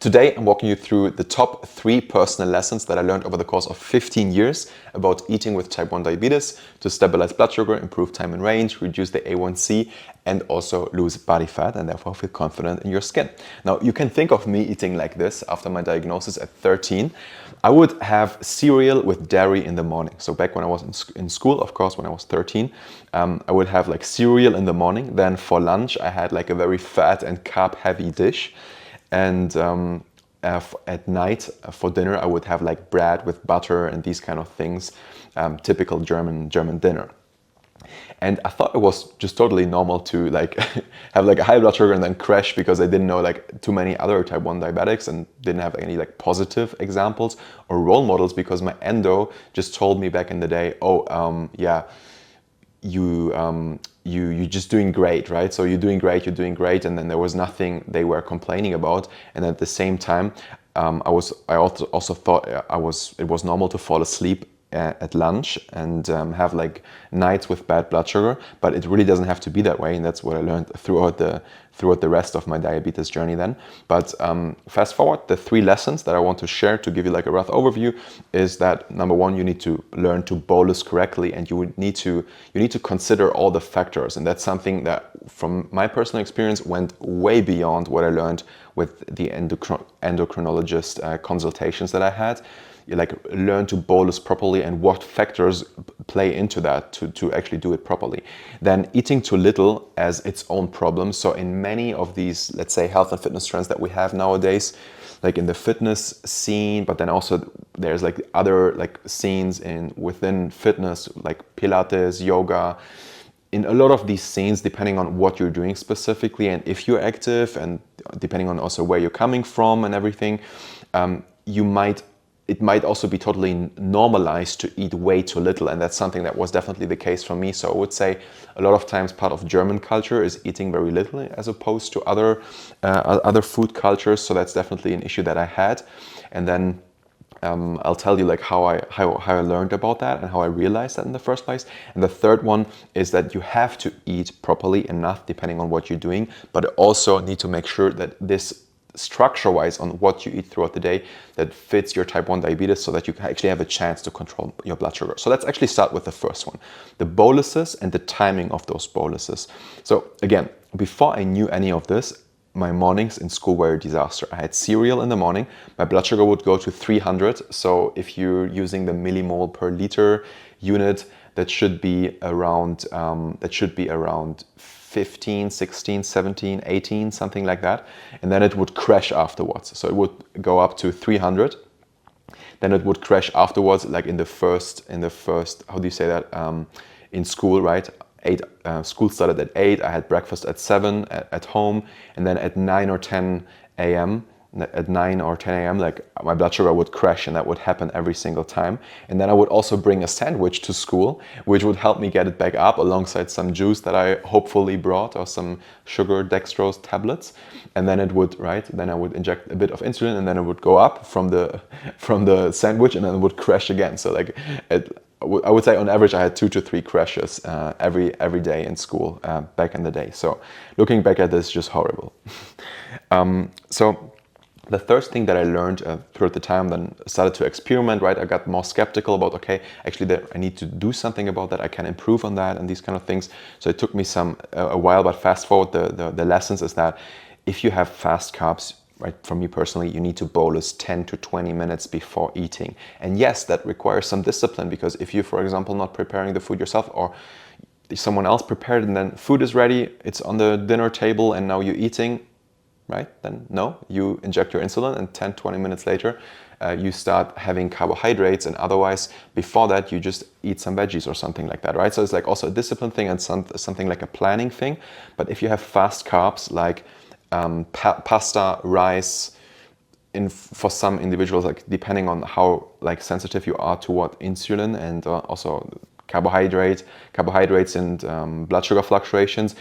Today, I'm walking you through the top 3 personal lessons that I learned over the course of 15 years about eating with type 1 diabetes to stabilize blood sugar, improve time in range, reduce the A1C, and also lose body fat and therefore feel confident in your skin. Now, you can think of me eating like this after my diagnosis at 13. I would have cereal with dairy in the morning. So back when I was in school, of course, when I was 13, I would have like cereal in the morning. Then for lunch, I had like a very fat and carb heavy dish. And at night for dinner, I would have like bread with butter and these kind of things, typical German dinner. And I thought it was just totally normal to like have like a high blood sugar and then crash because I didn't know like too many other type 1 diabetics and didn't have any like positive examples or role models, because my endo just told me back in the day, yeah, you're just doing great, right? So you're doing great, and then there was nothing they were complaining about. And at the same time, I also thought it was normal to fall asleep at lunch and have like nights with bad blood sugar, but it really doesn't have to be that way, and that's what I learned throughout the rest of my diabetes journey then. But fast forward, the 3 lessons that I want to share to give you like a rough overview is that number 1, you need to learn to bolus correctly, and you need to consider all the factors, and that's something that from my personal experience went way beyond what I learned with the endocrinologist consultations that I had. You like learn to bolus properly and what factors play into that to actually do it properly. Then eating too little as its own problem. So in many of these, let's say, health and fitness trends that we have nowadays, like in the fitness scene, but then also there's like other like scenes within fitness, like Pilates, yoga. In a lot of these scenes, depending on what you're doing specifically and if you're active, and depending on also where you're coming from and everything, it might also be totally normalized to eat way too little, and that's something that was definitely the case for me. So I would say a lot of times part of German culture is eating very little as opposed to other food cultures. So that's definitely an issue that I had. And then I'll tell you like how I learned about that and how I realized that in the first place. And the third one is that you have to eat properly enough depending on what you're doing, but also need to make sure that this structure-wise on what you eat throughout the day that fits your type 1 diabetes, so that you can actually have a chance to control your blood sugar. So let's actually start with the first one, the boluses and the timing of those boluses. So again, before I knew any of this, my mornings in school were a disaster. I had cereal in the morning. My blood sugar would go to 300. So if you're using the millimole per liter unit, that should be around 15, 16, 17, 18, something like that. And then it would crash afterwards. So it would go up to 300. Then it would crash afterwards, like in the first, how do you say that? In school, right? School started at 8. I had breakfast at 7 at home. And then at 9 or 10 a.m., like my blood sugar would crash, and that would happen every single time. And then I would also bring a sandwich to school, which would help me get it back up alongside some juice that I hopefully brought, or some sugar dextrose tablets. And then it would, right, then I would inject a bit of insulin, and then it would go up from the sandwich, and then it would crash again. So like I would say on average I had 2 to 3 crashes every day in school back in the day. So looking back at this, just horrible. So the first thing that I learned throughout the time, then started to experiment, right? I got more skeptical about, okay, actually I need to do something about that. I can improve on that and these kind of things. So it took me a while, but fast forward, the lessons is that if you have fast carbs, right, for me personally, you need to bolus 10 to 20 minutes before eating. And yes, that requires some discipline, because if you, for example, not preparing the food yourself, or someone else prepared and then food is ready, it's on the dinner table and now you're eating, right? Then no, you inject your insulin, and 10, 20 minutes later, you start having carbohydrates, and otherwise before that you just eat some veggies or something like that, right? So it's like also a discipline thing and something like a planning thing. But if you have fast carbs like pasta, rice, for some individuals, like depending on how like sensitive you are toward insulin and also carbohydrates and blood sugar fluctuations,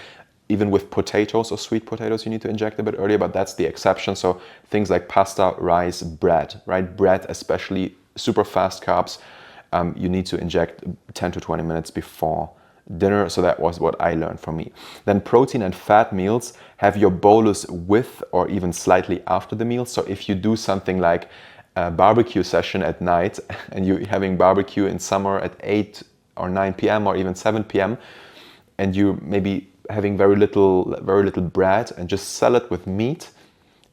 even with potatoes or sweet potatoes, you need to inject a bit earlier, but that's the exception. So things like pasta, rice, bread, right? Bread, especially super fast carbs, you need to inject 10 to 20 minutes before dinner. So that was what I learned from me. Then protein and fat meals, have your bolus with or even slightly after the meal. So if you do something like a barbecue session at night and you're having barbecue in summer at 8 or 9 p.m. or even 7 p.m. and you maybe having very little bread and just salad with meat,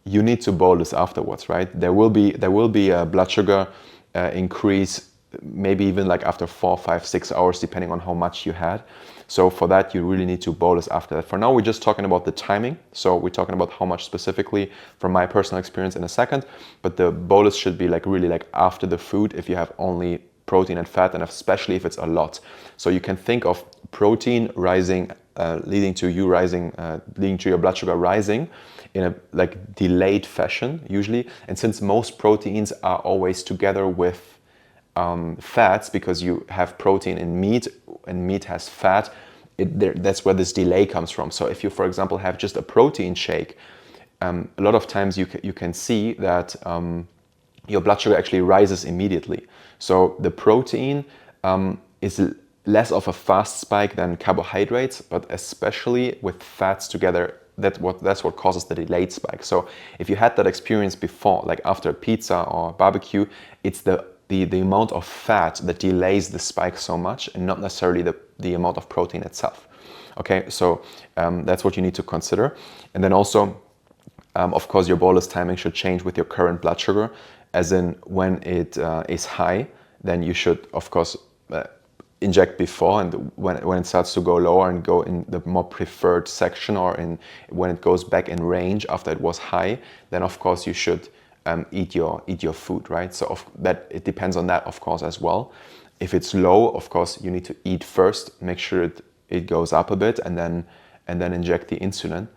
you need to bolus afterwards, right? There will be a blood sugar increase, maybe even like after 4, 5, 6 hours, depending on how much you had. So for that, you really need to bolus after that. For now, we're just talking about the timing. So we're talking about how much specifically from my personal experience in a second, but the bolus should be like really like after the food if you have only protein and fat, and especially if it's a lot. So you can think of protein rising, leading to your blood sugar rising in a like delayed fashion usually. And since most proteins are always together with fats, because you have protein in meat and meat has fat, that's where this delay comes from. So if you, for example, have just a protein shake, a lot of times you can see that your blood sugar actually rises immediately. So the protein is less of a fast spike than carbohydrates, but especially with fats together, that's what causes the delayed spike. So if you had that experience before, like after pizza or barbecue, it's the amount of fat that delays the spike so much, and not necessarily the amount of protein itself. Okay, so that's what you need to consider. And then also, of course, your bolus timing should change with your current blood sugar, as in when it is high, then you should, of course, inject before, and when it starts to go lower and go in the more preferred section, or when it goes back in range after it was high, then of course you should eat your food, right? So that it depends on that, of course, as well. If it's low, of course, you need to eat first, make sure it goes up a bit, and then inject the insulin.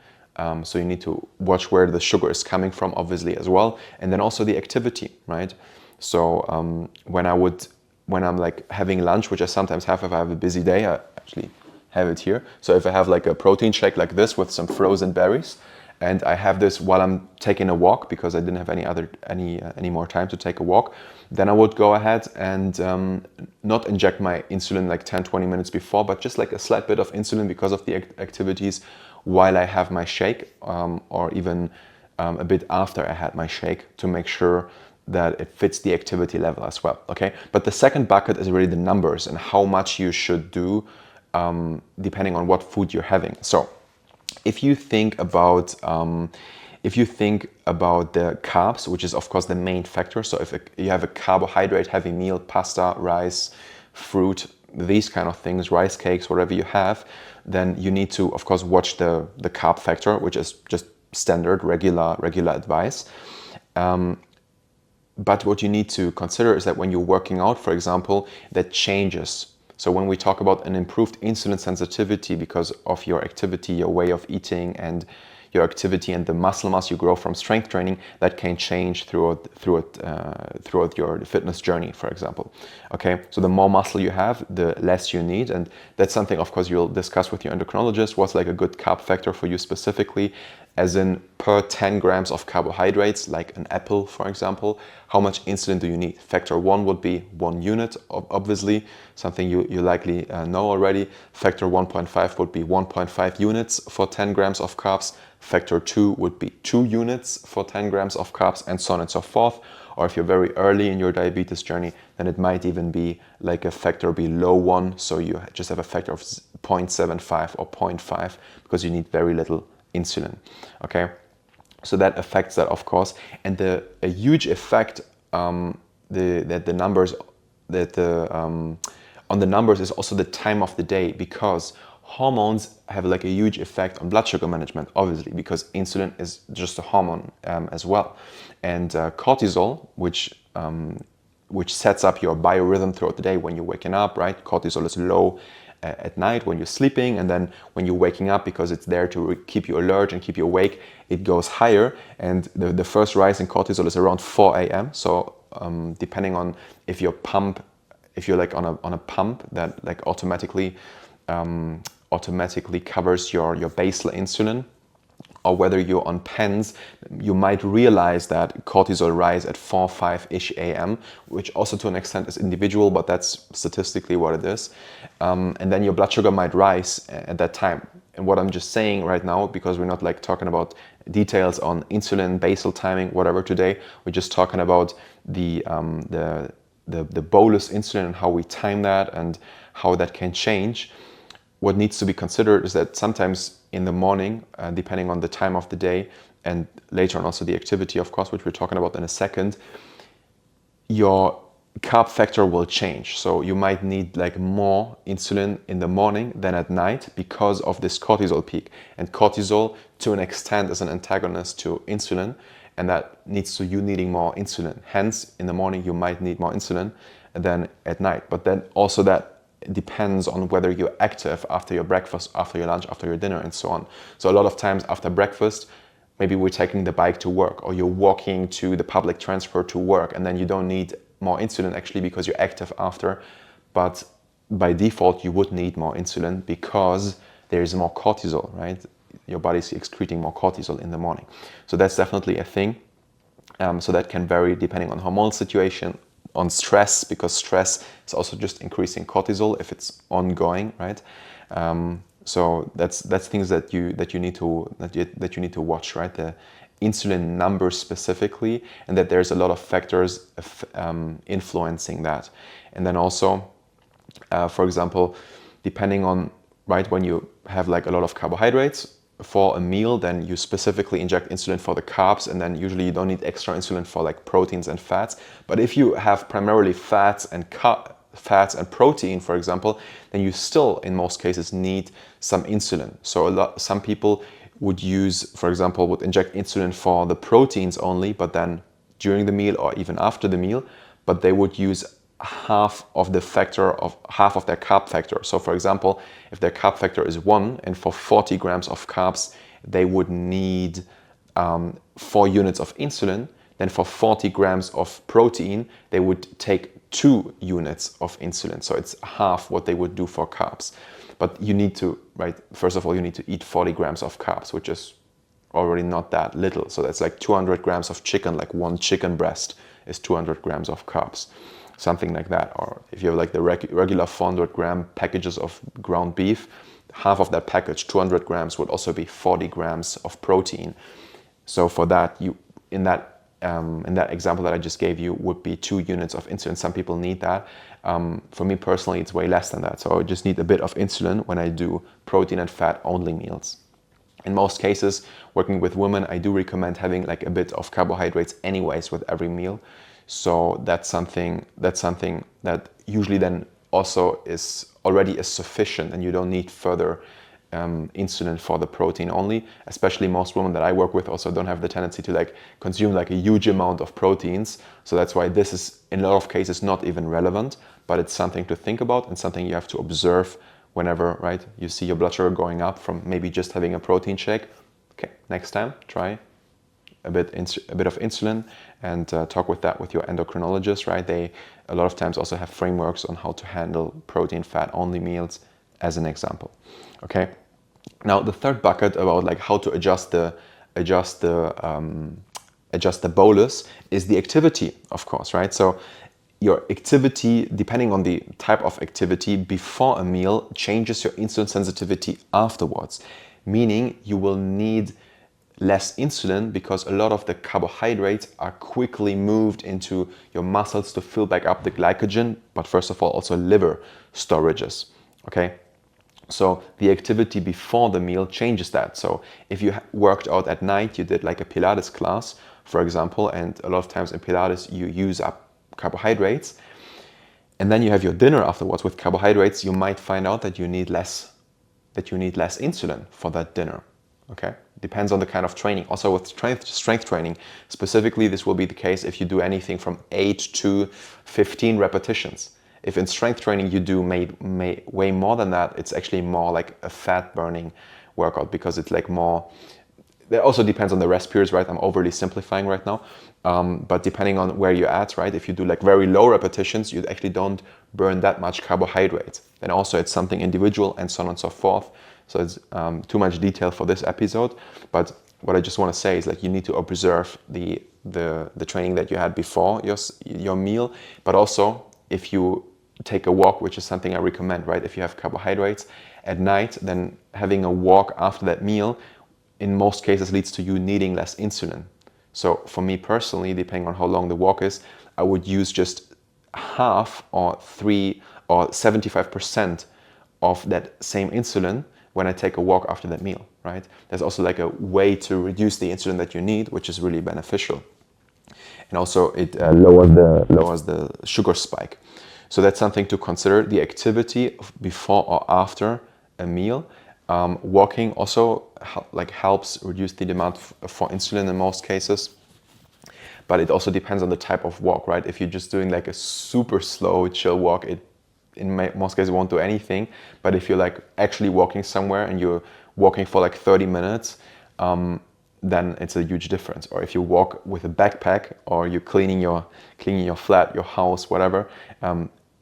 So you need to watch where the sugar is coming from, obviously, as well, and then also the activity, right? So when I'm like having lunch, which I sometimes have if I have a busy day, I actually have it here. So if I have like a protein shake like this with some frozen berries, and I have this while I'm taking a walk, because I didn't have any more time to take a walk, then I would go ahead and not inject my insulin like 10-20 minutes before, but just like a slight bit of insulin because of the activities while I have my shake, or even a bit after I had my shake, to make sure that it fits the activity level as well. Okay, but the second bucket is really the numbers and how much you should do depending on what food you're having. So if you think about the carbs, which is of course the main factor, so if you have a carbohydrate heavy meal, pasta, rice, fruit, these kind of things, rice cakes, whatever you have, then you need to of course watch the carb factor, which is just standard regular advice. But what you need to consider is that when you're working out, for example, that changes. So when we talk about an improved insulin sensitivity because of your activity, your way of eating, and your activity and the muscle mass you grow from strength training, that can change throughout your fitness journey, for example. Okay, so the more muscle you have, the less you need, and that's something, of course, you'll discuss with your endocrinologist. What's like a good carb factor for you specifically, as in per 10 grams of carbohydrates, like an apple, for example, how much insulin do you need? Factor 1 would be 1 unit, obviously, something you likely know already. Factor 1.5 would be 1.5 units for 10 grams of carbs. Factor 2 would be 2 units for 10 grams of carbs, and so on and so forth. Or if you're very early in your diabetes journey, then it might even be like a factor below 1, so you just have a factor of 0.75 or 0.5 because you need very little insulin. Okay, so that affects that, of course, and a huge effect on the numbers is also the time of the day, because hormones have like a huge effect on blood sugar management, obviously, because insulin is just a hormone as well, and cortisol, which sets up your biorhythm throughout the day when you're waking up, right? Cortisol is low at night when you're sleeping, and then when you're waking up, because it's there to keep you alert and keep you awake, it goes higher, and the first rise in cortisol is around 4 a.m. So depending on if you're like on a pump that like automatically covers your basal insulin, or whether you're on pens, you might realize that cortisol rise at 4, 5-ish a.m., which also to an extent is individual, but that's statistically what it is. And then your blood sugar might rise at that time. And what I'm just saying right now, because we're not like talking about details on insulin, basal timing, whatever today, we're just talking about the bolus insulin and how we time that and how that can change. What needs to be considered is that sometimes in the morning, depending on the time of the day, and later on also the activity, of course, which we're talking about in a second, your carb factor will change. So you might need like more insulin in the morning than at night because of this cortisol peak. And cortisol, to an extent, is an antagonist to insulin, and that leads to you needing more insulin. Hence, in the morning, you might need more insulin than at night. But then also that depends on whether you're active after your breakfast, after your lunch, after your dinner, and so on. So a lot of times after breakfast, maybe we're taking the bike to work, or you're walking to the public transport to work, and then you don't need more insulin actually because you're active after. But by default, you would need more insulin because there is more cortisol, right? Your body's excreting more cortisol in the morning. So that's definitely a thing. So that can vary depending on hormonal situation, on stress, because stress is also just increasing cortisol if it's ongoing, right? So that's things that you need to watch, right? The insulin numbers specifically, and that there's a lot of factors influencing that. And then also, for example, depending on, right, when you have like a lot of carbohydrates for a meal, then you specifically inject insulin for the carbs, and then usually you don't need extra insulin for like proteins and fats. But if you have primarily fats and protein, for example, then you still in most cases need some insulin. So some people would use, for example, would inject insulin for the proteins only, but then during the meal or even after the meal, but they would use half of their carb factor. So for example, if their carb factor is 1, and for 40 grams of carbs, they would need 4 units of insulin, then for 40 grams of protein, they would take 2 units of insulin. So it's half what they would do for carbs. But you need to, right, first of all, you need to eat 40 grams of carbs, which is already not that little. So that's like 200 grams of chicken, like 1 chicken breast is 200 grams of carbs, something like that. Or if you have like the regular 400 gram packages of ground beef, half of that package, 200 grams, would also be 40 grams of protein. So for that, you in that example that I just gave you would be 2 units of insulin. Some people need that. For me personally, it's way less than that. So I just need a bit of insulin when I do protein and fat only meals. In most cases, working with women, I do recommend having like a bit of carbohydrates anyways with every meal. So that's something that usually then also is sufficient, and you don't need further insulin for the protein only. Especially most women that I work with also don't have the tendency to like consume like a huge amount of proteins. So that's why this is in a lot of cases not even relevant, but it's something to think about and something you have to observe whenever, right, you see your blood sugar going up from maybe just having a protein shake. Okay, next time try a bit of insulin, and talk with your endocrinologist, right? They a lot of times also have frameworks on how to handle protein fat only meals, as an example. Okay, now the third bucket about like how to adjust the bolus is the activity, of course, right? So your activity, depending on the type of activity before a meal, changes your insulin sensitivity afterwards, meaning you will need less insulin because a lot of the carbohydrates are quickly moved into your muscles to fill back up the glycogen, but first of all also liver storages. Okay, so the activity before the meal changes that. So if you worked out at night, you did like a Pilates class, for example, and a lot of times in Pilates you use up carbohydrates, and then you have your dinner afterwards with carbohydrates, you might find out that you need less insulin for that dinner. Okay, depends on the kind of training. Also with strength training specifically, this will be the case if you do anything from 8 to 15 repetitions. If in strength training you do way more than that, it's actually more like a fat burning workout, because it's like more. That also depends on the rest periods, right? I'm overly simplifying right now, but depending on where you're at, right? If you do like very low repetitions, you actually don't burn that much carbohydrates. And also it's something individual and so on and so forth. So it's too much detail for this episode. But what I just want to say is like you need to observe the training that you had before your meal, but also if you take a walk, which is something I recommend, right? If you have carbohydrates at night, then having a walk after that meal in most cases leads to you needing less insulin. So for me personally, depending on how long the walk is, I would use just half or 75% of that same insulin when I take a walk after that meal, right? There's also like a way to reduce the insulin that you need, which is really beneficial. And also it lowers the sugar spike. So that's something to consider, the activity before or after a meal. Walking also helps reduce the demand for insulin in most cases. But it also depends on the type of walk, right? If you're just doing like a super slow, chill walk, it in most cases won't do anything. But if you're like actually walking somewhere and you're walking for like 30 minutes, then it's a huge difference. Or if you walk with a backpack, or you're cleaning your flat, your house, whatever,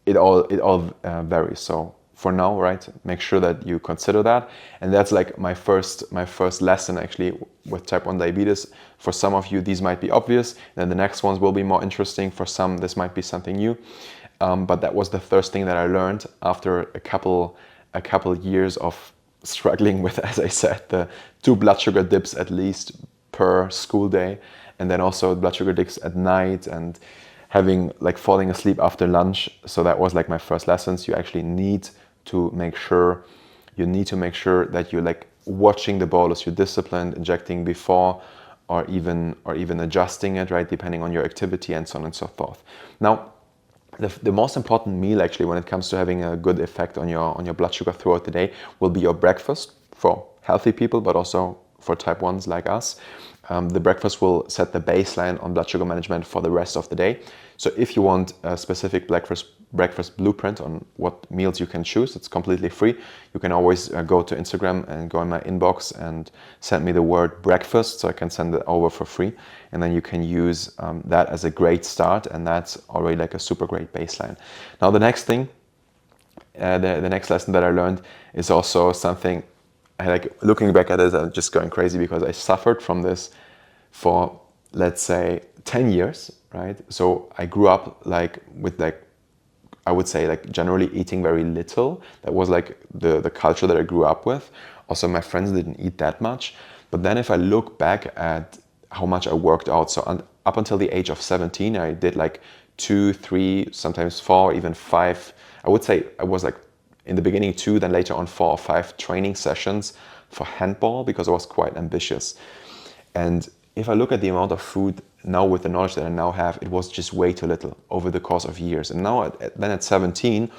it all varies. So for now, right, make sure that you consider that. And that's like my first lesson actually with type 1 diabetes. For some of you, these might be obvious. Then the next ones will be more interesting. For some, this might be something new. But that was the first thing that I learned after a couple years of struggling with, as I said, the 2 blood sugar dips at least per school day, and then also blood sugar dips at night, and having like falling asleep after lunch. So that was like my first lessons. You actually need to make sure that you're like watching the bolus, you're disciplined, injecting before or even adjusting it, right, depending on your activity and so on and so forth. Now, the most important meal actually when it comes to having a good effect on your blood sugar throughout the day will be your breakfast for healthy people, but also for type 1s like us. The breakfast will set the baseline on blood sugar management for the rest of the day. So if you want a specific breakfast blueprint on what meals you can choose, it's completely free. You can always go to Instagram and go in my inbox and send me the word breakfast, so I can send it over for free. And then you can use that as a great start, and that's already like a super great baseline. Now the next thing, the next lesson that I learned is also something, like looking back at it, I'm just going crazy because I suffered from this for, let's say, 10 years, right? So I grew up like with like, I would say like generally eating very little. That was like the culture that I grew up with. Also, my friends didn't eat that much. But then if I look back at how much I worked out, so up until the age of 17, I did like 2, 3, sometimes 4, even 5. I would say I was like in the beginning 2, then later on 4 or 5 training sessions for handball because I was quite ambitious. And if I look at the amount of food now with the knowledge that I now have, it was just way too little over the course of years. And now then at 17,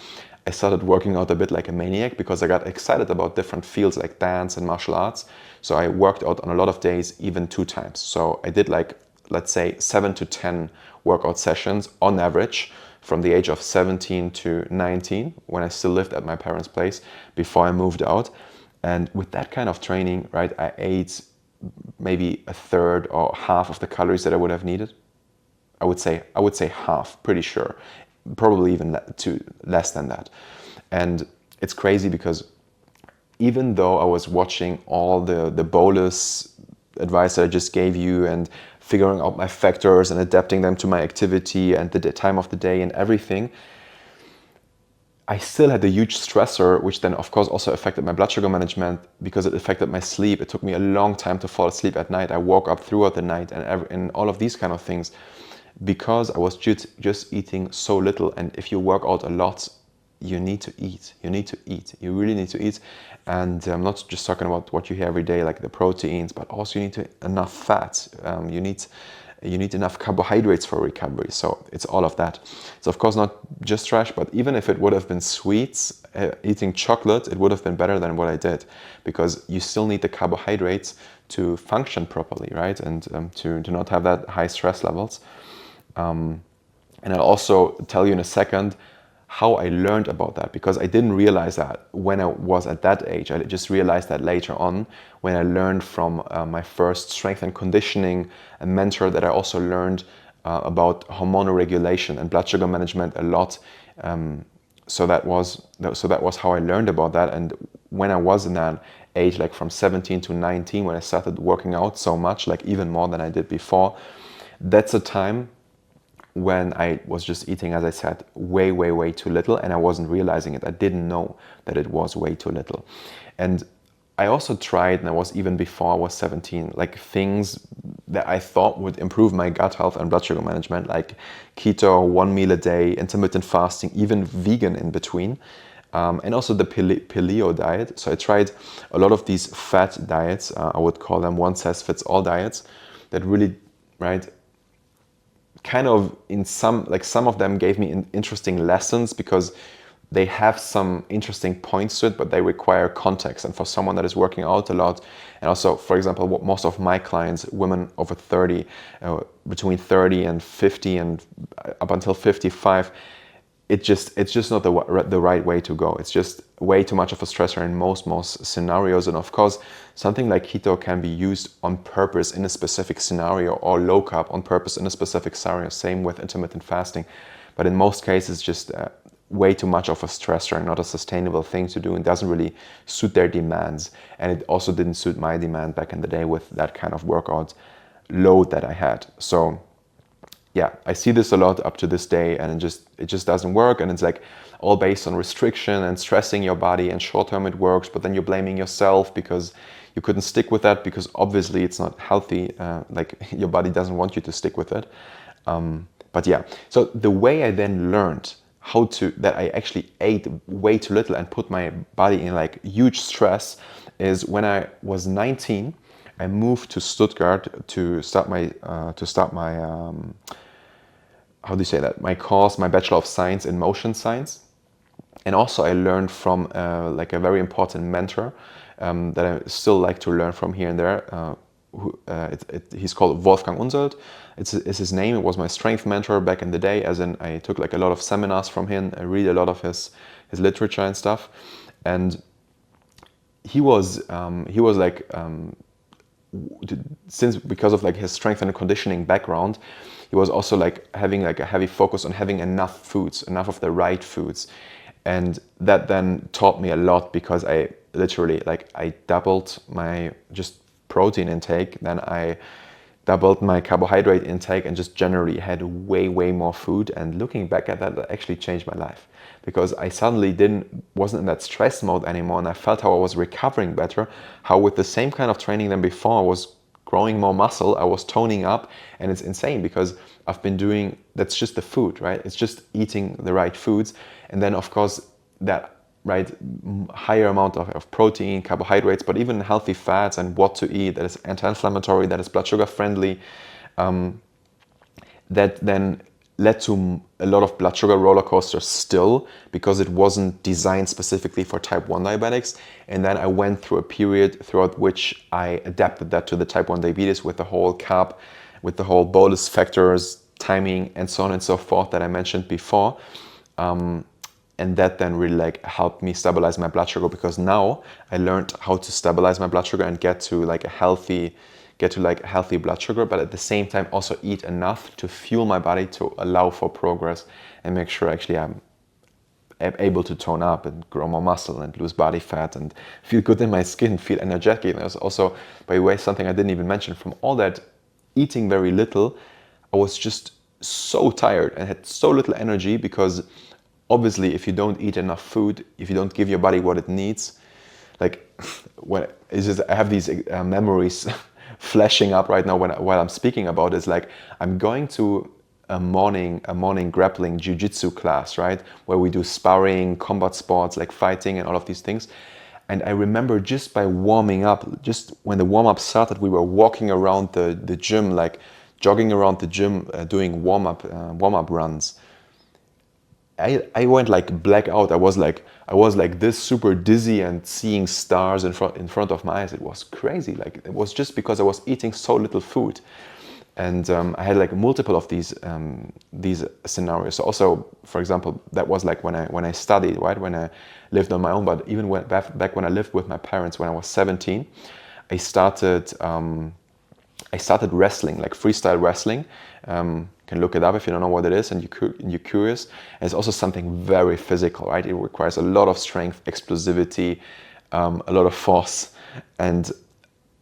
I started working out a bit like a maniac because I got excited about different fields like dance and martial arts. So I worked out on a lot of days, even 2 times. So I did like, let's say 7 to 10 workout sessions on average from the age of 17 to 19, when I still lived at my parents' place before I moved out. And with that kind of training, right, I ate maybe a third or half of the calories that I would have needed. I would say half, pretty sure, probably even less than that. And it's crazy because even though I was watching all the bolus advice that I just gave you and figuring out my factors and adapting them to my activity and the time of the day and everything, I still had a huge stressor, which then of course also affected my blood sugar management because it affected my sleep. It took me a long time to fall asleep at night. I woke up throughout the night and all of these kind of things because I was just eating so little. And if you work out a lot, you need to eat. You need to eat. You really need to eat. And I'm not just talking about what you hear every day, like the proteins, but also you need enough fat. You need enough carbohydrates for recovery. So it's all of that. It's of course not just trash, but even if it would have been sweets, eating chocolate, it would have been better than what I did, because you still need the carbohydrates to function properly, right? And to not have that high stress levels. And I'll also tell you in a second how I learned about that, because I didn't realize that when I was at that age. I just realized that later on when I learned from my first strength and conditioning mentor that I also learned about hormonal regulation and blood sugar management a lot. So that was how I learned about that. And when I was in that age, like from 17 to 19, when I started working out so much, like even more than I did before, that's a time when I was just eating, as I said, way, way, way too little, and I wasn't realizing it. I didn't know that it was way too little. And I also tried, and I was even before I was 17, like things that I thought would improve my gut health and blood sugar management, like keto, 1 meal a day, intermittent fasting, even vegan in between, and also the paleo diet. So I tried a lot of these fat diets. I would call them one size fits all diets that really, right, kind of in some of them gave me interesting lessons because they have some interesting points to it, but they require context. And for someone that is working out a lot, and also, for example, what most of my clients, women over 30, between 30 and 50 and up until 55, it's just not the right way to go. It's just way too much of a stressor in most scenarios. And of course, something like keto can be used on purpose in a specific scenario, or low carb on purpose in a specific scenario. Same with intermittent fasting. But in most cases, just way too much of a stressor and not a sustainable thing to do, and doesn't really suit their demands. And it also didn't suit my demand back in the day with that kind of workout load that I had. So yeah, I see this a lot up to this day, and it just doesn't work. And it's like all based on restriction and stressing your body, and short term it works, but then you're blaming yourself because you couldn't stick with that, because obviously it's not healthy. Like your body doesn't want you to stick with it. But yeah, so the way I then learned that I actually ate way too little and put my body in like huge stress is when I was 19. I moved to Stuttgart to start my how do you say that? My course, my Bachelor of Science in Motion Science. And also I learned from like a very important mentor that I still like to learn from here and there. He's called Wolfgang Unselt. It's his name. It was my strength mentor back in the day, as in I took like a lot of seminars from him. I read a lot of his literature and stuff. And he was like, because of like his strength and conditioning background, he was also like having like a heavy focus on having enough foods, enough of the right foods. And that then taught me a lot, because I literally I doubled my just protein intake, then I doubled my carbohydrate intake, and just generally had way more food. And looking back at that actually changed my life, because I suddenly wasn't in that stress mode anymore, and I felt how I was recovering better, how with the same kind of training than before, I was growing more muscle, I was toning up. And it's insane, because I've been doing, that's just the food, right? It's just eating the right foods. And then of course that higher amount of protein, carbohydrates, but even healthy fats, and what to eat that is anti-inflammatory, that is blood sugar friendly, that then led to a lot of blood sugar roller coasters still, because it wasn't designed specifically for type 1 diabetics. And then I went through a period throughout which I adapted that to the type 1 diabetes, with the whole carb, with the whole bolus factors, timing, and so on and so forth that I mentioned before. And that then really helped me stabilize my blood sugar, because now I learned how to stabilize my blood sugar and get to healthy blood sugar, but at the same time also eat enough to fuel my body to allow for progress, and make sure actually I'm able to tone up and grow more muscle and lose body fat and feel good in my skin, feel energetic. And there's also, by the way, something I didn't even mention, from all that eating very little, I was just so tired and had so little energy, because obviously if you don't eat enough food, if you don't give your body what it needs, I have these memories flashing up right now while I'm speaking about it. It's like I'm going to a morning grappling jiu-jitsu class, right, where we do sparring, combat sports like fighting and all of these things. And I remember just by warming up, just when the warm-up started, we were walking around the gym, like jogging around the gym, doing warm-up runs. I went black out. I was like this, super dizzy and seeing stars in front of my eyes. It was crazy. It was just because I was eating so little food. And I had multiple of these scenarios. Also, for example, that was when I studied, right? When I lived on my own. But even back when I lived with my parents, when I was 17, I started wrestling, freestyle wrestling. Can look it up if you don't know what it is and you're curious. And it's also something very physical, right? It requires a lot of strength, explosivity, a lot of force. And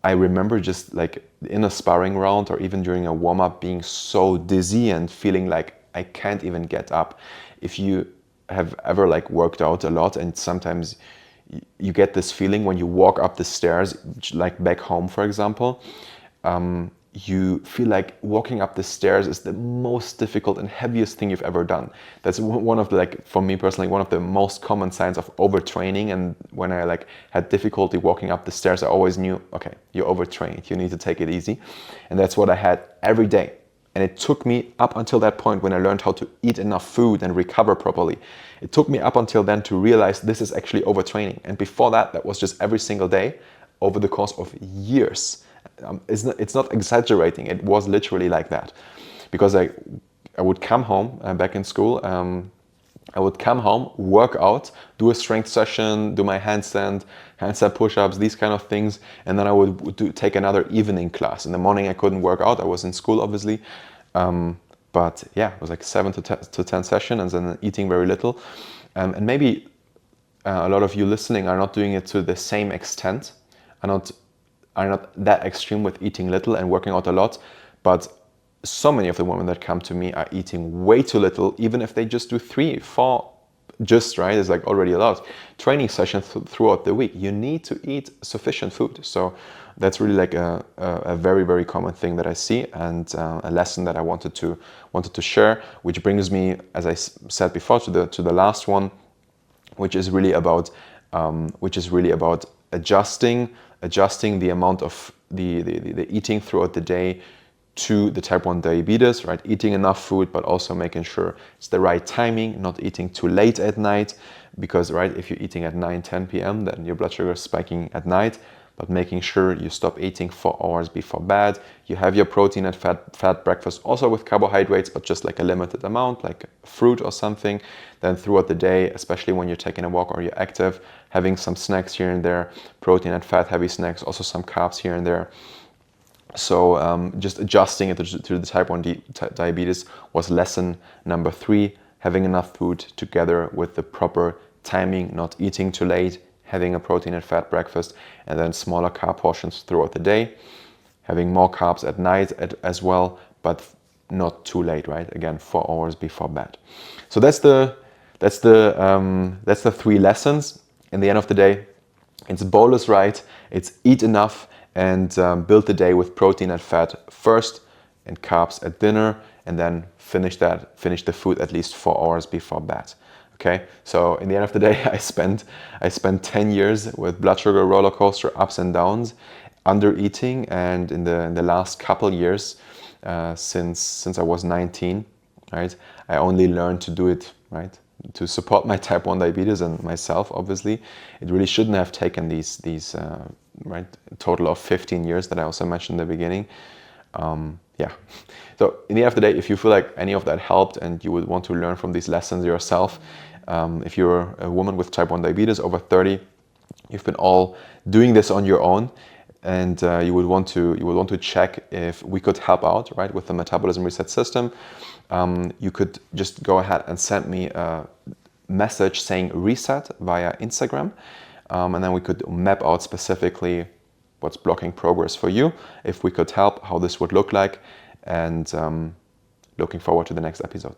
I remember just like in a sparring round or even during a warm-up being so dizzy and feeling like I can't even get up. If you have ever like worked out a lot, and sometimes you get this feeling when you walk up the stairs, like back home, for example, you feel like walking up the stairs is the most difficult and heaviest thing you've ever done. That's one of the, like, for me personally, one of the most common signs of overtraining. And when I like had difficulty walking up the stairs, I always knew, okay, you're overtrained, you need to take it easy. And that's what I had every day. And it took me up until that point when I learned how to eat enough food and recover properly. It took me up until then to realize this is actually overtraining. And before that, that was just every single day over the course of years. It's not exaggerating. It was literally like that. Because I would come home back in school. I would come home, work out, do a strength session, do my handstand push-ups, these kind of things, and then I would take another evening class. In the morning I couldn't work out, I was in school obviously, but yeah, it was like 7 to 10 sessions and then eating very little. And maybe a lot of you listening are not doing it to the same extent, are not that extreme with eating little and working out a lot, but so many of the women that come to me are eating way too little, even if they just do 3, 4, right? It's like already a lot. Training sessions throughout the week. You need to eat sufficient food. So that's really like a very, very common thing that I see, and a lesson that I wanted to share, which brings me, as I said before, to the last one, which is really about adjusting the amount of the eating throughout the day to the type 1 diabetes, right? Eating enough food, but also making sure it's the right timing, not eating too late at night, because, right, if you're eating at 9, 10 p.m., then your blood sugar is spiking at night, but making sure you stop eating 4 hours before bed. You have your protein and fat breakfast, also with carbohydrates, but just like a limited amount, like fruit or something. Then throughout the day, especially when you're taking a walk or you're active, having some snacks here and there, protein and fat heavy snacks, also some carbs here and there. So just adjusting it to the type 1 diabetes was lesson number 3, having enough food together with the proper timing, not eating too late, having a protein and fat breakfast, and then smaller carb portions throughout the day, having more carbs at night as well, but not too late, right? Again, 4 hours before bed. So that's the 3 lessons. In the end of the day, it's bolus right, it's eat enough, and build the day with protein and fat first and carbs at dinner, and then finish the food at least 4 hours before bed. Okay, so in the end of the day, I spent 10 years with blood sugar roller coaster ups and downs, under eating, and in the last couple years, since I was 19, right, I only learned to do it, right, to support my type 1 diabetes and myself. Obviously, it really shouldn't have taken these right, a total of 15 years that I also mentioned in the beginning. Yeah. So in the end of the day, if you feel like any of that helped and you would want to learn from these lessons yourself, if you're a woman with type 1 diabetes over 30, you've been all doing this on your own, and you would want to check if we could help out, right, with the metabolism reset system, you could just go ahead and send me a message saying reset via Instagram, and then we could map out specifically what's blocking progress for you, if we could help, how this would look like, and looking forward to the next episode.